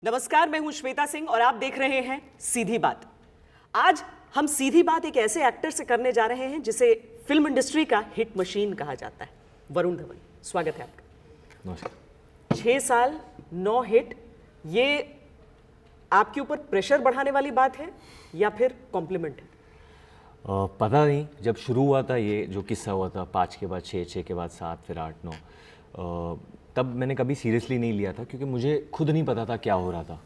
नमस्कार, मैं हूं श्वेता सिंह और आप देख रहे हैं सीधी बात। आज हम सीधी बात एक ऐसे एक्टर से करने जा रहे हैं जिसे फिल्म इंडस्ट्री का हिट मशीन कहा जाता है, वरुण धवन। स्वागत है आपका। नमस्कार। 6 साल 9 हिट, ये आपके ऊपर प्रेशर बढ़ाने वाली बात है या फिर कॉम्प्लीमेंट है? पता नहीं, जब शुरू हुआ था ये जो किस्सा हुआ था 5 के बाद 6, 6 के बाद 7, फिर 8, 9, तब मैंने कभी सीरियसली नहीं लिया था क्योंकि मुझे खुद नहीं पता था क्या हो रहा था।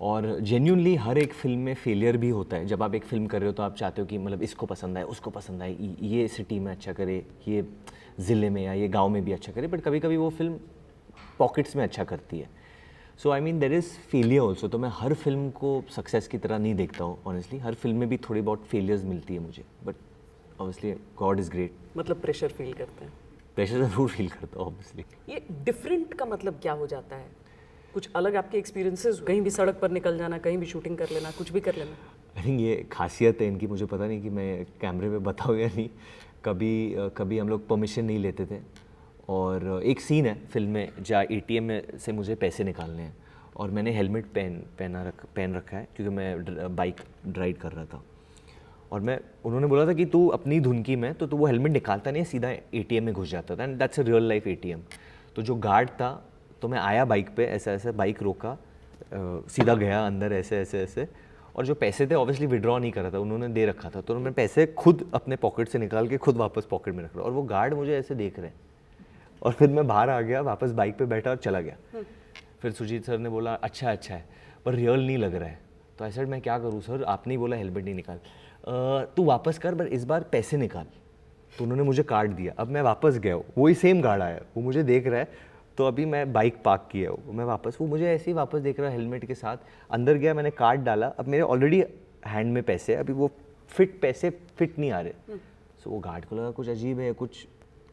और जेन्युइनली हर एक फिल्म में फेलियर भी होता है। जब आप एक फिल्म कर रहे हो तो आप चाहते हो कि मतलब इसको पसंद आए, उसको पसंद आए, ये सिटी में अच्छा करे, ये ज़िले में या ये गांव में भी अच्छा करे, बट कभी कभी वो फिल्म पॉकेट्स में अच्छा करती है। So I mean there is failure also. तो मैं हर फिल्म को सक्सेस की तरह नहीं देखता हूँ ऑनेस्टली। हर फिल्म में भी थोड़ी बहुत फेलियर्स मिलती है मुझे, but obviously God is great. मतलब प्रेशर फील करते हैं? प्रेशर ज़रूर फील करता हूँ ऑब्वियसली। ये डिफरेंट का मतलब क्या हो जाता है? कुछ अलग आपके एक्सपीरियंसेस? कहीं भी सड़क पर निकल जाना, कहीं भी शूटिंग कर लेना, कुछ भी कर लेना? आई थिंक ये खासियत है इनकी, मुझे पता नहीं कि मैं कैमरे पे बताऊँ या नहीं। कभी हम लोग परमिशन नहीं लेते थे। और एक सीन है फिल्म में जहाँ एटीएम में से मुझे पैसे निकालने हैं और मैंने हेलमेट पहन रखा है क्योंकि मैं बाइक ड्राइव कर रहा था। और उन्होंने बोला था कि तू अपनी धुन की में, तो तू वो हेलमेट निकालता नहीं, सीधा एटीएम में घुस जाता था। And that's a real life ATM. तो जो गार्ड था, तो मैं आया बाइक पे, ऐसा ऐसे बाइक रोका, सीधा गया अंदर ऐसे ऐसे ऐसे, और जो पैसे थे ऑब्वियसली विड्रॉ नहीं करा था, उन्होंने दे रखा था। तो मैं पैसे खुद अपने पॉकेट से निकाल के खुद वापस पॉकेट में रख रहा, और वो गार्ड मुझे ऐसे देख रहे हैं। और फिर मैं बाहर आ गया, वापस बाइक पे बैठा और चला गया। फिर सुजीत सर ने बोला अच्छा है, पर रियल नहीं लग रहा है। तो ऐसा मैं क्या करूँ सर, आपने ही बोला हेलमेट नहीं निकाल, तू वापस कर, पर इस बार पैसे निकाल। तो उन्होंने मुझे कार्ड दिया। अब मैं वापस गया, वही सेम गार्ड आया, वो मुझे देख रहा है। तो अभी मैं बाइक पार्क किया, मैं वापस, वो मुझे ऐसे ही वापस देख रहा है हेलमेट के साथ। अंदर गया, मैंने कार्ड डाला, अब मेरे ऑलरेडी हैंड में पैसे, अभी वो पैसे फिट नहीं आ रहे। सो वो गार्ड को लगा कुछ अजीब है, कुछ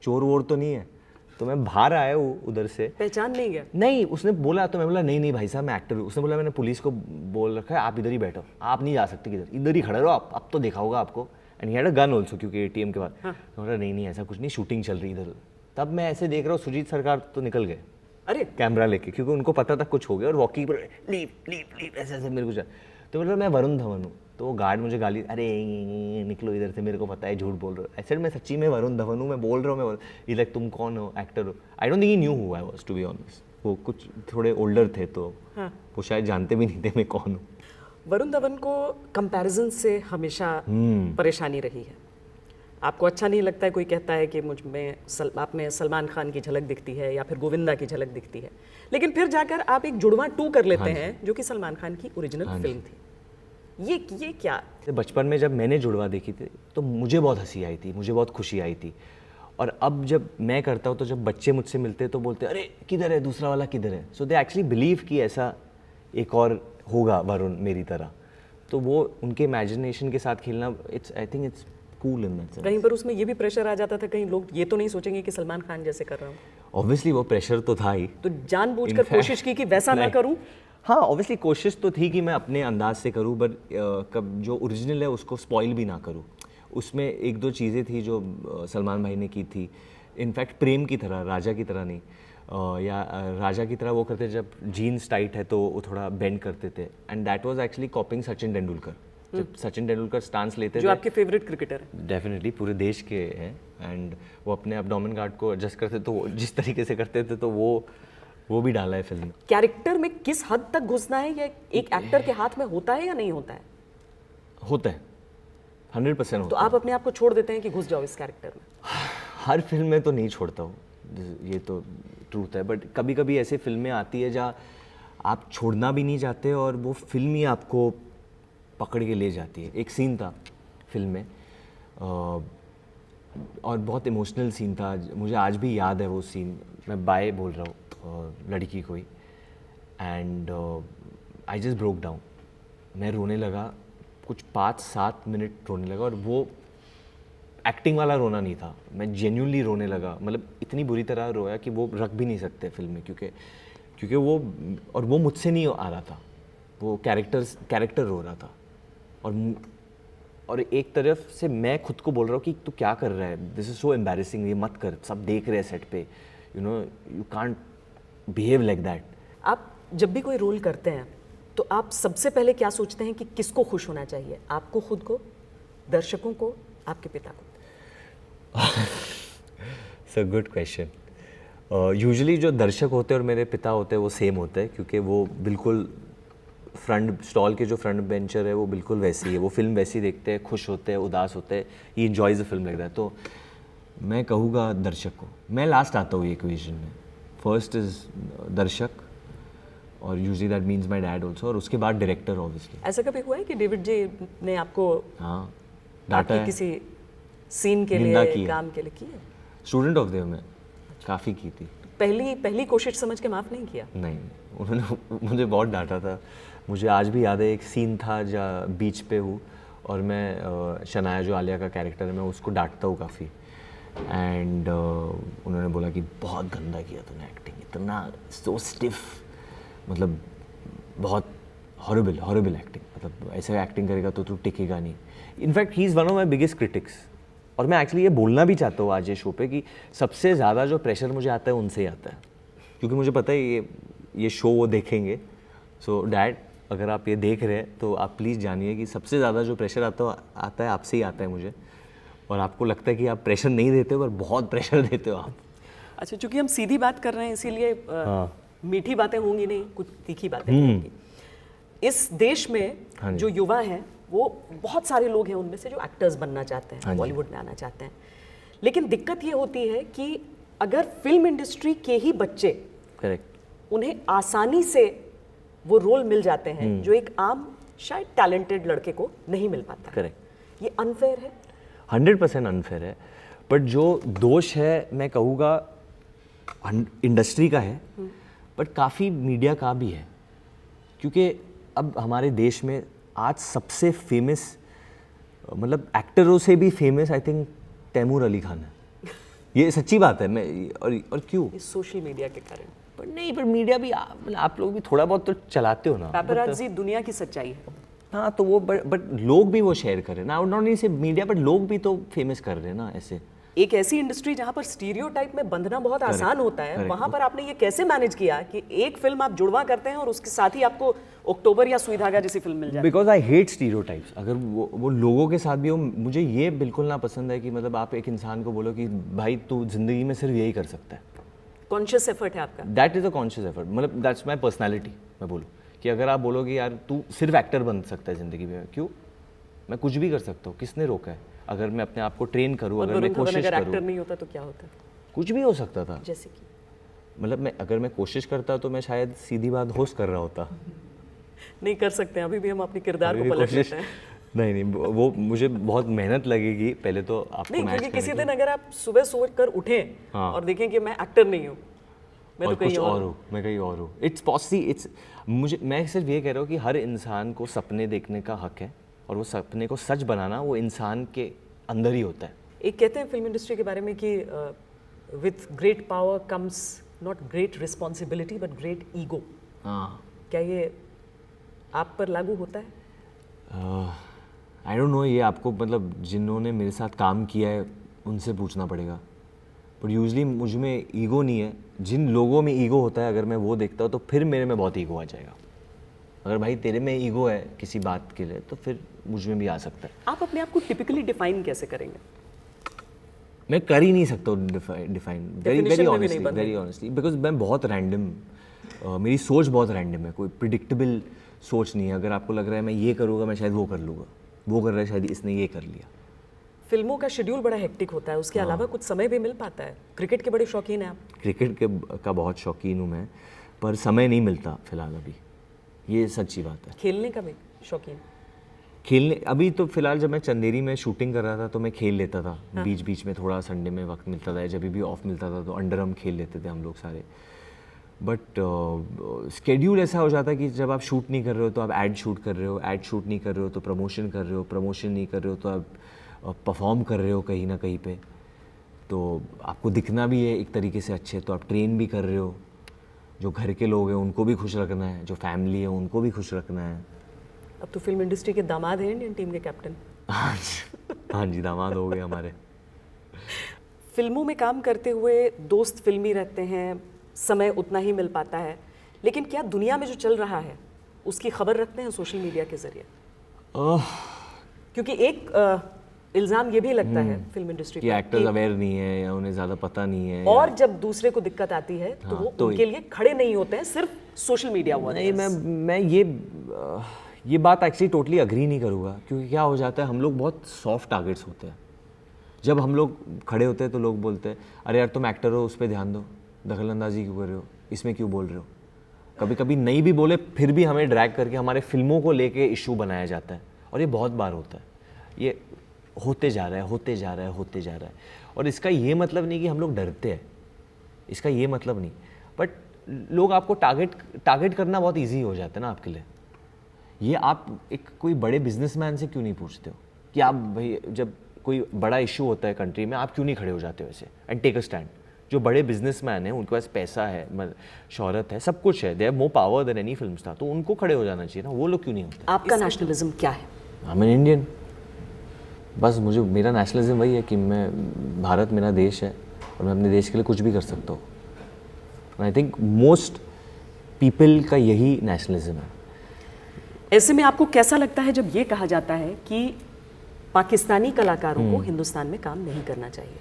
चोर वोर तो नहीं है। तो मैं बाहर आया हूँ उधर से, पहचान नहीं गया? नहीं, उसने बोला, तो मैं बोला नहीं भाई साहब मैं एक्टर हूँ। उसने बोला मैंने पुलिस को बोल रखा है, आप इधर ही बैठो, आप नहीं जा सकते किधर, इधर ही खड़े रहो आप, अब तो देखा होगा आपको। And he had a gun also, क्योंकि एटीएम के बाद। तो बोला नहीं ऐसा कुछ नहीं, शूटिंग चल रही इधर। तब मैं ऐसे देख रहा हूँ, सुजीत सरकार तो निकल गए, अरे कैमरा लेके, क्योंकि उनको पता था कुछ हो गया, और वॉकिंग पर लीव ऐसे मेरे को। तो मतलब मैं वरुण धवन हूँ। तो वो गार्ड मुझे गाली, अरे निकलो इधर से, मेरे को पता है झूठ बोल रहे हो। ऐसे मैं सच्ची में वरुण धवन हूँ, मैं बोल रहा हूँ मैं लाइक तुम कौन हो, एक्टर हो। I don't think he knew who I was, to be honest. वो कुछ थोड़े ओल्डर थे, तो वो शायद जानते भी नहीं थे मैं कौन हूँ। वरुण धवन को कंपैरिजन से हमेशा परेशानी रही है। आपको अच्छा नहीं लगता है कोई कहता है कि मुझ में आप में सलमान खान की झलक दिखती है या फिर गोविंदा की झलक दिखती है, लेकिन फिर जाकर आप एक जुड़वा 2 कर लेते हैं जो कि सलमान खान की ओरिजिनल फिल्म थी। ये क्या? बचपन में जब मैंने जुड़वा देखी थी तो मुझे बहुत हंसी आई थी, मुझे बहुत खुशी आई थी। और अब जब मैं करता हूँ तो जब बच्चे मुझसे मिलते हैं तो बोलते हैं अरे किधर है दूसरा वाला, किधर है। सो दे एक्चुअली बिलीव कि ऐसा एक और होगा वरुण मेरी तरह। तो वो उनके इमेजिनेशन के साथ खेलना, I think it's cool in that sense. कहीं पर उसमें ये भी प्रेशर आ जाता था, कहीं लोग ये तो नहीं सोचेंगे कि सलमान खान जैसे कर रहा हूँ? ऑब्वियसली वो प्रेशर तो था ही, तो जानबूझकर कोशिश की कि वैसा ना करूँ? हाँ, ऑब्वियसली कोशिश तो थी कि मैं अपने अंदाज से करूँ, बट कब जो ओरिजिनल है उसको स्पॉइल भी ना करूँ। उसमें 1-2 चीज़ें थी जो सलमान भाई ने की थी, इनफैक्ट प्रेम की तरह, राजा की तरह नहीं। या राजा की तरह वो करते, जब जीन्स टाइट है तो वो थोड़ा बेंड करते थे। And that was actually कॉपिंग Sachin Tendulkar. जब सचिन तेंदुलकर स्टांस लेते थे, जो आपके फेवरेट क्रिकेटर है, डेफिनेटली पूरे देश के हैं, एंड वो अपने एब्डोमेन गार्ड को एडजस्ट करते, तो जिस तरीके से करते थे, तो वो भी डाला है फिल्म में। कैरेक्टर में किस हद तक घुसना है, या एक एक्टर के हाथ में होता है या नहीं होता है? होता है, 100% होता तो आप अपने आप को छोड़ देते हैं कि घुस जाओ इस कैरेक्टर में? हर फिल्म में तो नहीं छोड़ता हूँ, ये तो ट्रूथ है, बट कभी कभी ऐसी फिल्में आती है जहाँ आप छोड़ना भी नहीं चाहते और वो फिल्म ही आपको पकड़ के ले जाती है। एक सीन था फिल्म में, और बहुत इमोशनल सीन था, मुझे आज भी याद है वो सीन। मैं बाय बोल रहा हूँ लड़की को ही, and I just broke down. मैं रोने लगा, कुछ 5-7 मिनट रोने लगा, और वो एक्टिंग वाला रोना नहीं था, मैं जेन्युइनली रोने लगा। मतलब इतनी बुरी तरह रोया कि वो रख भी नहीं सकते फिल्म में, क्योंकि वो मुझसे नहीं आ रहा था, वो कैरेक्टर रो रहा था। और एक तरफ से मैं खुद को बोल रहा हूँ कि तू क्या कर रहा है, दिस इज सो एम्बैरेसिंग, ये मत कर, सब देख रहे हैं सेट पे, you know you can't behave like that. आप जब भी कोई रोल करते हैं तो आप सबसे पहले क्या सोचते हैं कि किसको खुश होना चाहिए, आपको खुद को, दर्शकों को, आपके पिता को? It's a good question. Usually जो दर्शक होते हैं और मेरे पिता होते हैं वो सेम होते हैं, क्योंकि वो बिल्कुल फ्रंट स्टॉल के जो फ्रंट बेंचर है वो बिल्कुल वैसी है, वो फिल्म वैसी देखते हैं, खुश होते हैं, उदास होते हैं, ही इन्जॉयज़ द फिल्म लग रहा है। तो मैं कहूँगा दर्शक को। मैं लास्ट आता हूँ ये इक्वेशन में, फर्स्ट इज़ दर्शक और usually that means my dad also, और उसके बाद डायरेक्टर ऑब्वियसली। ऐसा कभी हुआ है कि डेविड जी ने आपको हाँ, डाटा है, किसी सीन के निंदा लिए, की है। काम के लिए की है? स्टूडेंट ऑफ द ईयर में काफ़ी की थी। पहली कोशिश समझ के माफ़ नहीं किया? नहीं, उन्होंने मुझे बहुत डांटा था। मुझे आज भी याद है एक सीन था जहाँ बीच पे हूँ और मैं शनाया जो आलिया का कैरेक्टर है, मैं उसको डांटता हूँ काफ़ी, एंड उन्होंने बोला कि बहुत गंदा किया तूने एक्टिंग, इतना सो स्टिफ, मतलब बहुत हॉरिबल एक्टिंग, मतलब ऐसे एक्टिंग करेगा तो तू टिकेगा नहीं। In fact he is one of my biggest critics, और मैं एक्चुअली ये बोलना भी चाहता हूँ आज ये शो पे कि सबसे ज़्यादा जो प्रेशर मुझे आता है उनसे ही आता है, क्योंकि मुझे पता है ये शो वो देखेंगे। सो डैड, अगर आप ये देख रहे हैं तो आप प्लीज़ जानिए कि सबसे ज़्यादा जो प्रेशर आता है आपसे ही आता है मुझे, और आपको लगता है कि आप प्रेशर नहीं देते हो पर बहुत प्रेशर देते हो आप। अच्छा, चूंकि हम सीधी बात कर रहे हैं इसीलिए मीठी बातें होंगी नहीं, कुछ तीखी बातें होंगी। इस देश में जो युवा हैं वो बहुत सारे लोग हैं उनमें से जो एक्टर्स बनना चाहते हैं, बॉलीवुड में आना चाहते हैं, लेकिन दिक्कत ये होती है कि अगर फिल्म इंडस्ट्री के ही बच्चे, करेक्ट, उन्हें आसानी से वो रोल मिल जाते हैं जो एक आम शायद टैलेंटेड लड़के को नहीं मिल पाता। करेक्ट, ये अनफेयर है, 100% अनफेयर है। बट जो दोष है मैं कहूँगा इंडस्ट्री का है, बट काफ़ी मीडिया का भी है, क्योंकि अब हमारे देश में आज सबसे फेमस, मतलब एक्टरों से भी famous I think Taimur Ali Khan है। ये सच्ची बात है। मैं और क्यों? इस सोशल मीडिया के कारण। पर नहीं, पर मीडिया भी मतलब आप लोग भी थोड़ा बहुत तो चलाते हो ना। पैपराज़ी दुनिया की सच्चाई है। हाँ, तो वो बट लोग भी वो शेयर कर रहे हैं ना, not only say media, but लोग भी तो फेमस कर रहे हैं ना ऐसे। एक ऐसी इंडस्ट्री जहां पर स्टीरियोटाइप में बंधना बहुत आसान होता है, वहां पर आपने ये कैसे मैनेज किया कि एक फिल्म आप जुड़वा करते हैं और उसके साथ ही आपको अक्टूबर या सुई धागा जैसी फिल्म मिल जाए? Because I hate stereotypes. अगर वो लोगों के साथ भी हो, मुझे ये बिल्कुल ना पसंद है कि मतलब आप एक इंसान को बोलो कि भाई तू जिंदगी में सिर्फ यही कर सकता है। कॉन्शियस एफर्ट है आपका? That is a conscious effort, मतलब दैट्स माई पर्सनैलिटी। मैं बोलूँ कि अगर आप बोलोगे यार तू सिर्फ एक्टर बन सकता है ज़िंदगी में, क्यों? मैं कुछ भी कर सकता हूँ, किसने रोका है? अगर मैं अपने आप को ट्रेन करूँ, अगर मैं कोशिश करूँ, एक्टर नहीं होता तो क्या होता? कुछ भी हो सकता था। जैसे कि मतलब अगर मैं कोशिश करता तो मैं शायद सीधी बात होस्ट कर रहा होता। नहीं कर सकते, अभी भी हम अपने किरदार को पलट लेते हैं। नहीं, वो मुझे बहुत मेहनत लगेगी पहले तो आपको नहीं, मैच क्योंकि किसी दिन अगर आप सुबह सोच कर उठें और देखें कि मैं एक्टर नहीं हूँ, मैं तो कहीं और हूँ, मैं कहीं और हूँ, इट्स पॉसिबल। मैं सिर्फ ये कह रहा हूँ कि हर इंसान को सपने देखने का हक है, और वो सपने को सच बनाना वो इंसान के अंदर ही होता है। एक कहते हैं फिल्म इंडस्ट्री के बारे में कि with great power comes not great responsibility but great ego. हाँ, क्या ये आप पर लागू होता है? आई डोंट नो, ये आपको मतलब जिन्होंने मेरे साथ काम किया है उनसे पूछना पड़ेगा, बट यूजली मुझ में ईगो नहीं है। जिन लोगों में ईगो होता है, अगर मैं वो देखता हूँ तो फिर मेरे में बहुत ईगो आ जाएगा। अगर भाई तेरे में ईगो है किसी बात के लिए तो फिर मुझ में भी आ सकता है। आप अपने आप को टिपिकली डिफाइन कैसे करेंगे? मैं कर ही नहीं सकता डिफाइन, वेरी ऑनेस्टली, बिकॉज मैं बहुत रैंडम, मेरी सोच बहुत रैंडम है, कोई प्रिडिक्टेबल सोच नहीं है। अगर आपको लग रहा है मैं ये करूँगा, मैं शायद वो कर लूँगा, वो कर रहा है शायद इसने ये कर लिया। फिल्मों का शेड्यूल बड़ा हेक्टिक होता है, उसके अलावा कुछ समय भी मिल पाता है? क्रिकेट के बड़े शौकीन हैं आप? क्रिकेट का बहुत शौकीन हूँ मैं, पर समय नहीं मिलता फिलहाल अभी, ये सच्ची बात है। खेलने का भी शौकीन? खेलने अभी तो फिलहाल जब मैं चंदेरी में शूटिंग कर रहा था तो मैं खेल लेता था। बीच बीच में थोड़ा संडे में वक्त मिलता था, जब भी ऑफ मिलता था तो अंडर हम खेल लेते थे हम लोग सारे। बट स्केड्यूल ऐसा हो जाता है कि जब आप शूट नहीं कर रहे हो तो आप ऐड शूट कर रहे हो, ऐड शूट नहीं कर रहे हो तो प्रमोशन कर रहे हो, प्रमोशन नहीं कर रहे हो तो आप परफॉर्म कर रहे हो कहीं ना कहीं पे, तो आपको दिखना भी है एक तरीके से अच्छे, तो आप ट्रेन भी कर रहे हो, जो घर के लोग हैं उनको भी खुश रखना है, जो फैमिली है उनको भी खुश रखना है। अब तो फिल्म इंडस्ट्री के दामाद हैं इंडियन टीम के कैप्टन। हाँ जी, दामाद हो गए हमारे। फिल्मों में काम करते हुए दोस्त फिल्मी रहते हैं, समय उतना ही मिल पाता है, लेकिन क्या दुनिया में जो चल रहा है उसकी खबर रखते हैं सोशल मीडिया के जरिए? क्योंकि एक इल्ज़ाम ये भी लगता है फिल्म इंडस्ट्री कि एक्टर्स अवेयर नहीं है या उन्हें ज़्यादा पता नहीं है, और जब दूसरे को दिक्कत आती है तो वो उनके लिए खड़े नहीं होते हैं, सिर्फ सोशल मीडिया हुआ। नहीं, मैं ये बात एक्चुअली टोटली अग्री नहीं करूँगा, क्योंकि क्या हो जाता है, हम लोग बहुत सॉफ्ट टारगेट्स होते हैं। जब हम लोग खड़े होते हैं तो लोग बोलते हैं अरे यार तुम एक्टर हो, उस पर ध्यान दो, दखलंदाजी क्यों कर रहे हो, इसमें क्यों बोल रहे हो। कभी कभी नहीं भी बोले फिर भी हमें ड्रैग करके हमारे फिल्मों को लेके इशू बनाया जाता है, और ये बहुत बार होता है। ये होते जा रहा है। और इसका ये मतलब नहीं कि हम लोग डरते हैं, इसका ये मतलब नहीं, बट लोग आपको टारगेट करना बहुत ईजी हो जाता है ना आपके लिए। ये आप एक कोई बड़े बिजनेसमैन से क्यों नहीं पूछते हो कि आप भाई जब कोई बड़ा इशू होता है कंट्री में आप क्यों नहीं खड़े हो जाते हो ऐसे एंड टेक अ स्टैंड। जो बड़े बिजनेसमैन हैं उनके पास पैसा है, शोहरत है, सब कुछ है, they have more power than any film star, तो उनको खड़े हो जाना चाहिए ना, वो लोग क्यों नहीं होते। आपका नेशनलिज्म क्या है? आई एम एन इंडियन, बस मुझे मेरा नेशनलिज्म वही है कि मैं, भारत मेरा देश है और मैं अपने देश के लिए कुछ भी कर सकता हूँ। आई थिंक मोस्ट पीपल का यही नेशनलिज्म है। ऐसे में आपको कैसा लगता है जब ये कहा जाता है कि पाकिस्तानी कलाकारों को हिंदुस्तान में काम नहीं करना चाहिए?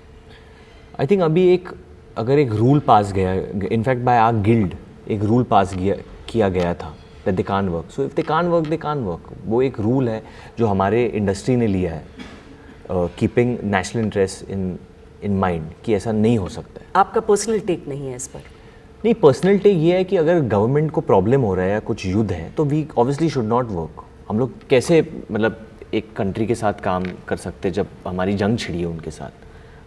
आई थिंक अभी अगर एक रूल पास गया, इनफैक्ट बाय आवर गिल्ड एक रूल पास किया गया था that they can't work, so if they can't work they can't work. वो एक रूल है जो हमारे इंडस्ट्री ने लिया है, keeping national interest in mind, कि ऐसा नहीं हो सकता है। आपका पर्सनल टेक नहीं है इस पर? नहीं, पर्सनल टेक ये है कि अगर गवर्नमेंट को प्रॉब्लम हो रहा है या कुछ युद्ध है तो we obviously should not work. हम लोग कैसे मतलब एक कंट्री के साथ काम कर सकते जब हमारी जंग छिड़ी है उनके साथ?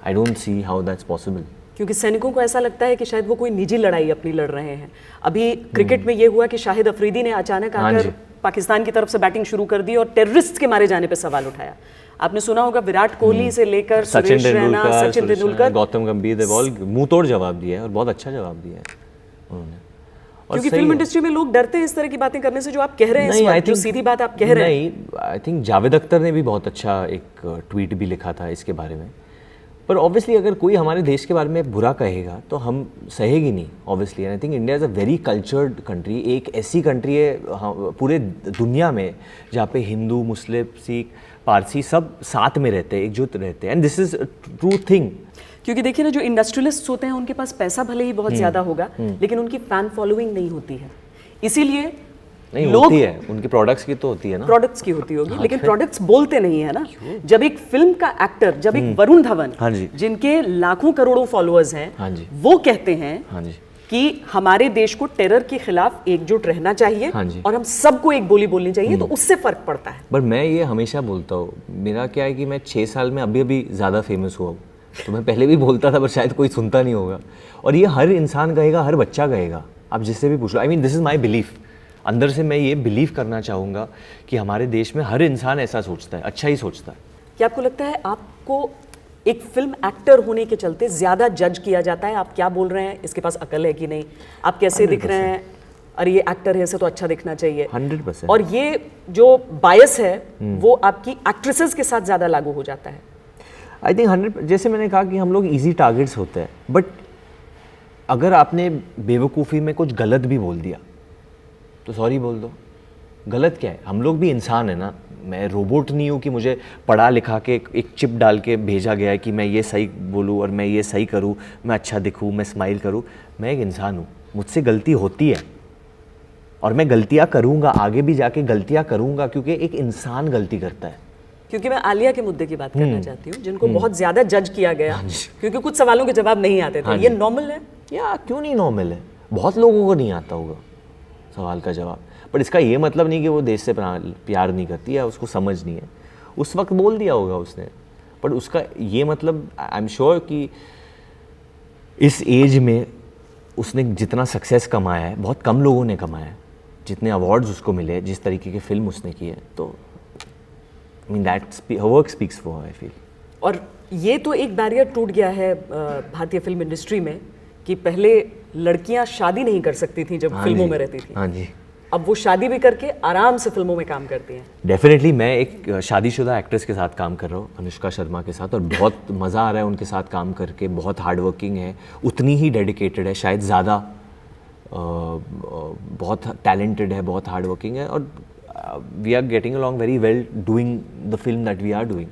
I don't see how that's possible. क्योंकि सैनिकों को ऐसा लगता है कि शायद वो कोई निजी लड़ाई अपनी लड़ रहे हैं। अभी क्रिकेट में ये हुआ कि शाहिद अफरीदी ने अचानक आकर पाकिस्तान की तरफ से बैटिंग शुरू कर दी और टेररिस्ट के मारे जाने पे सवाल उठाया। आपने सुना होगा विराट कोहली से लेकर सचिन तेंदुलकर, गौतम गंभीर, देव ऑल मुंह तोड़ जवाब दिया है और बहुत अच्छा जवाब दिया है उन्होंने। क्योंकि फिल्म इंडस्ट्री में लोग डरते हैं इस तरह की बातें करने से, जो आप कह रहे हैं इस वक्त, जो सीधी बात आप कह रहे हैं। नहीं, आई थिंक जावेद अख्तर ने भी बहुत अच्छा एक ट्वीट भी लिखा था इसके बारे में। पर ऑब्वियसली अगर कोई हमारे देश के बारे में बुरा कहेगा तो हम सहेगी नहीं obviously. I think India is a very cultured country, एक ऐसी कंट्री है पूरे दुनिया में जहाँ पे हिंदू, मुस्लिम, सिख, पारसी सब साथ में रहते हैं, एकजुट रहते हैं, and this is true thing. क्योंकि देखिए ना, जो इंडस्ट्रियलिस्ट होते हैं उनके पास पैसा भले ही बहुत ज्यादा होगा लेकिन उनकी फैन फॉलोइंग नहीं होती है, इसीलिए नहीं होती है, उनके प्रोडक्ट्स की तो होती है ना, प्रोडक्ट्स की होती होगी, लेकिन प्रोडक्ट्स बोलते नहीं है ना। जब एक फिल्म का एक्टर, जब एक वरुण धवन, जिनके लाखों करोड़ों फॉलोअर्स हैं, वो कहते हैं कि हमारे देश को टेरर के खिलाफ एकजुट रहना चाहिए और हम सबको एक बोली बोलनी चाहिए, तो उससे फर्क पड़ता है। पर मैं ये हमेशा बोलता हूँ, मेरा क्या है कि मैं 6 साल में अभी ज़्यादा फेमस हुआ हूँ, तो मैं पहले भी बोलता था पर शायद कोई सुनता नहीं होगा, और ये हर इंसान कहेगा, हर बच्चा कहेगा, आप जिससे भी पूछ लो। I mean this is my belief, अंदर से मैं ये बिलीव करना चाहूँगा कि हमारे देश में हर इंसान ऐसा सोचता है, अच्छा ही सोचता है। क्या आपको लगता है आपको एक फिल्म एक्टर होने के चलते ज़्यादा जज किया जाता है? आप क्या बोल रहे हैं, इसके पास अकल है कि नहीं, आप कैसे दिख रहे हैं, अरे ये एक्टर है इसे तो अच्छा दिखना चाहिए, 100%। और ये जो बायस है वो आपकी एक्ट्रेसेस के साथ ज़्यादा लागू हो जाता है? आई थिंक 100, जैसे मैंने कहा कि हम लोग ईजी टारगेट्स होते हैं, बट अगर आपने बेवकूफ़ी में कुछ गलत भी बोल दिया तो सॉरी बोल दो। गलत क्या है, हम लोग भी इंसान है ना, मैं रोबोट नहीं हूँ कि मुझे पढ़ा लिखा के एक चिप डाल के भेजा गया है कि मैं ये सही बोलूँ और मैं ये सही करूँ, मैं अच्छा दिखूँ, मैं स्माइल करूँ। मैं एक इंसान हूँ, मुझसे गलती होती है और मैं गलतियाँ करूँगा, आगे भी जाके गलतियाँ करूँगा, क्योंकि एक इंसान गलती करता है। क्योंकि मैं आलिया के मुद्दे की बात करना चाहती हूँ, जिनको बहुत ज़्यादा जज किया गया क्योंकि कुछ सवालों के जवाब नहीं आते थे। ये नॉर्मल है या क्यों नहीं नॉर्मल है? बहुत लोगों को नहीं आता होगा सवाल का जवाब, पर इसका ये मतलब नहीं कि वो देश से प्यार नहीं करती या उसको समझ नहीं है। उस वक्त बोल दिया होगा उसने, पर उसका ये मतलब, आई एम श्योर कि इस एज में उसने जितना सक्सेस कमाया है बहुत कम लोगों ने कमाया है, जितने अवार्ड्स उसको मिले, जिस तरीके की फिल्म उसने की है, तो I mean that work speaks for her, I feel. और ये तो एक बैरियर टूट गया है भारतीय फिल्म इंडस्ट्री में कि पहले लड़कियां शादी नहीं कर सकती थी जब फिल्मों में रहती थी। हाँ जी, अब वो शादी भी करके आराम से फिल्मों में काम करती हैं। डेफिनेटली मैं एक शादीशुदा एक्ट्रेस के साथ काम कर रहा हूँ, अनुष्का शर्मा के साथ, और बहुत मज़ा आ रहा है उनके साथ काम करके। बहुत हार्ड वर्किंग है, उतनी ही डेडिकेटेड है, शायद ज़्यादा बहुत टैलेंटेड है, बहुत हार्ड वर्किंग है, और we are getting along very well doing the film that we are doing.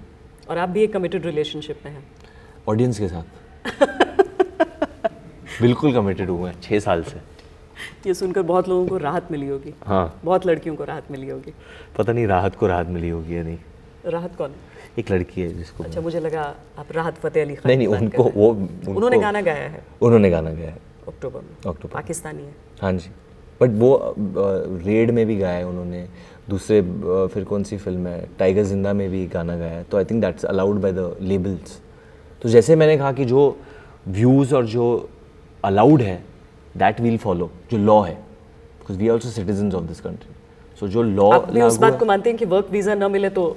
और आप भी एक कमिटेड रिलेशनशिप में हैं ऑडियंस के साथ बिल्कुल कमिटेड हूँ मैं 6 साल से। ये सुनकर बहुत लोगों को राहत मिली होगी। हाँ, बहुत लड़कियों को राहत मिली होगी। पता नहीं राहत को राहत मिली होगी या नहीं। राहत कौन? एक लड़की है जिसको अच्छा, मुझे लगा आप राहत फतेह अली खान नहीं की बात उनको कर रहे वो हैं। उन्होंने गाना गाया है उन्होंने गाना गाया है अक्टूबर में। अक्टूबर। पाकिस्तानी है। हाँ जी, बट वो रेड में भी गाया है उन्होंने, दूसरे फिर कौन सी फिल्म है, टाइगर जिंदा में भी गाना गाया है। तो I think that's allowed by the labels. तो जैसे मैंने कहा कि जो व्यूज़ और जो अलाउड है दैट वील फॉलो, जो लॉ है, because we are also citizens of this country. So जो लॉ आप भी उस बात को मानते हैं कि वर्क वीज़ा न मिले तो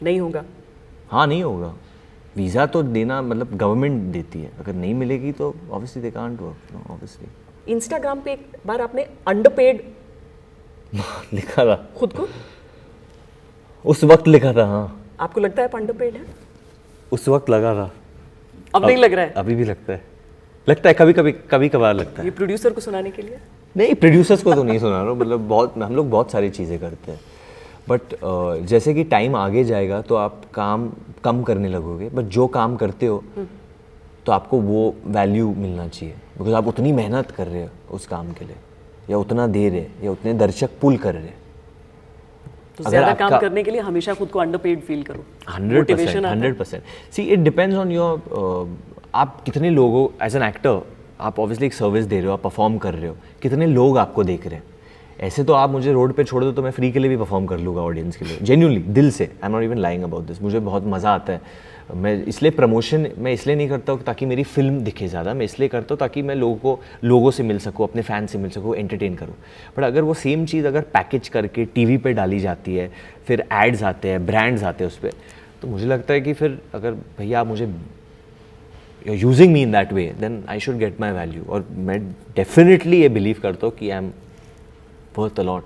नहीं होगा? हाँ, नहीं होगा। वीज़ा तो देना मतलब गवर्नमेंट देती है, अगर नहीं मिलेगी तो obviously they can't work, no obviously. Instagram पे एक बार आपने अंडरपेड लिखा था खुद को, उस वक्त, लिखा था। हाँ, आपको लगता है आप अंडरपेड है? उस वक्त लगा था। अब नहीं लग रहा है? अभी भी लगता है कभी कभार लगता है। ये प्रोड्यूसर को सुनाने के लिए? नहीं, प्रोड्यूसर्स को तो नहीं सुना रहा हूँ, मतलब बहुत हम लोग बहुत सारी चीज़ें करते हैं, बट जैसे कि टाइम आगे जाएगा तो आप काम कम करने लगोगे, बट जो काम करते हो तो आपको वो वैल्यू मिलना चाहिए, बिकॉज आप उतनी मेहनत कर रहे हो उस काम के लिए, या उतना दे रहे, या उतने दर्शक पुल कर रहे। तो ज़्यादा काम करने के लिए हमेशा खुद को अंडरपेड फील करो। 100%। See it depends on your, आप कितने लोगों, एज एन एक्टर आप ऑब्वियसली एक सर्विस दे रहे हो, आप परफॉर्म कर रहे हो, कितने लोग आपको देख रहे हैं। ऐसे तो आप मुझे रोड पे छोड़ दो तो मैं फ्री के लिए भी परफॉर्म कर लूँगा ऑडियंस के लिए, जेन्युइनली, दिल से। I am not even lying about this. मुझे बहुत मज़ा आता है। मैं इसलिए प्रमोशन मैं इसलिए नहीं करता हूँ ताकि मेरी फिल्म दिखे ज़्यादा, मैं इसलिए करता हूँ ताकि मैं लोगों से मिल सकूँ, अपने फैन से मिल सकूँ, एंटरटेन करूँ। बट अगर वो सेम चीज़ अगर पैकेज करके टीवी पे डाली जाती है, फिर एड्स आते हैं, ब्रांड्स आते हैं उस पर, तो मुझे लगता है कि फिर अगर भैया आप मुझे you're using me in that way, then I should get my value. और मैं definitely ये believe करता हूँ कि I am worth a lot.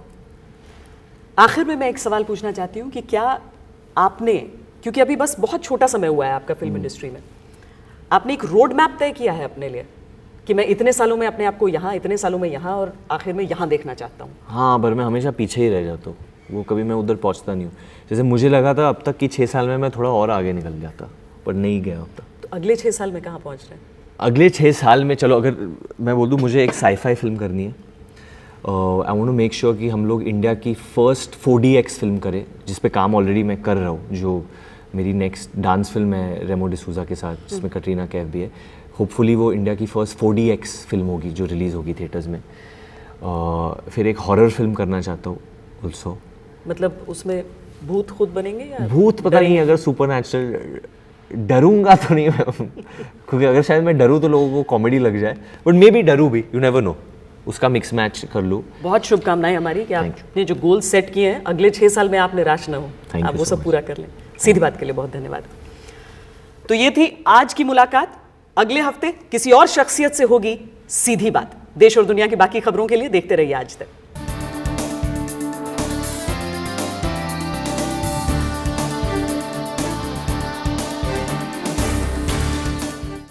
आखिर में मैं एक सवाल पूछना चाहती हूँ कि क्या आपने, क्योंकि अभी बस बहुत छोटा समय हुआ है आपका फिल्म इंडस्ट्री में, आपने एक रोड मैप तय किया है अपने लिए कि मैं इतने सालों में अपने आप को यहाँ, इतने सालों में यहाँ, और आखिर में यहाँ देखना चाहता हूँ? हाँ, पर मैं हमेशा पीछे ही रह जाता हूँ, वो कभी मैं उधर पहुँचता नहीं हूँ। जैसे मुझे लगा था अब तक कि 6 साल में मैं थोड़ा और आगे निकल जाता, पर नहीं गया अब तक। अगले 6 साल में कहाँ पहुँच रहे हैं? अगले 6 साल में, चलो अगर मैं बोल दूँ, मुझे एक साई-फाई फिल्म करनी है। I want to make sure कि हम लोग इंडिया की फर्स्ट 4DX फिल्म करें, जिस पे काम ऑलरेडी मैं कर रहा हूँ, जो मेरी नेक्स्ट डांस फिल्म है रेमो डिसूजा के साथ, जिसमें कटरीना कैफ भी है। होपफुली वो इंडिया की फर्स्ट 4DX फिल्म होगी जो रिलीज़ होगी थिएटर्स में। फिर एक हॉरर फिल्म करना चाहता हूँ ऑल्सो। मतलब उसमें भूत खुद बनेंगे या भूत पता नहीं, अगर सुपर डरूंगा तो नहीं मैं, क्योंकि अगर शायद मैं डरूँ तो लोगों को कॉमेडी लग जाए, बट मे बी डरूँ भी, यू नेवर नो, उसका मिक्स मैच कर लूँ। बहुत शुभकामनाएं हमारी कि आपने जो गोल सेट किए हैं अगले 6 साल में आप निराश ना हो, आप वो सब पूरा कर लें। सीधी बात के लिए बहुत धन्यवाद। तो ये थी आज की मुलाकात। अगले हफ्ते किसी और शख्सियत से होगी सीधी बात। देश और दुनिया की बाकी खबरों के लिए देखते रहिए आज तक।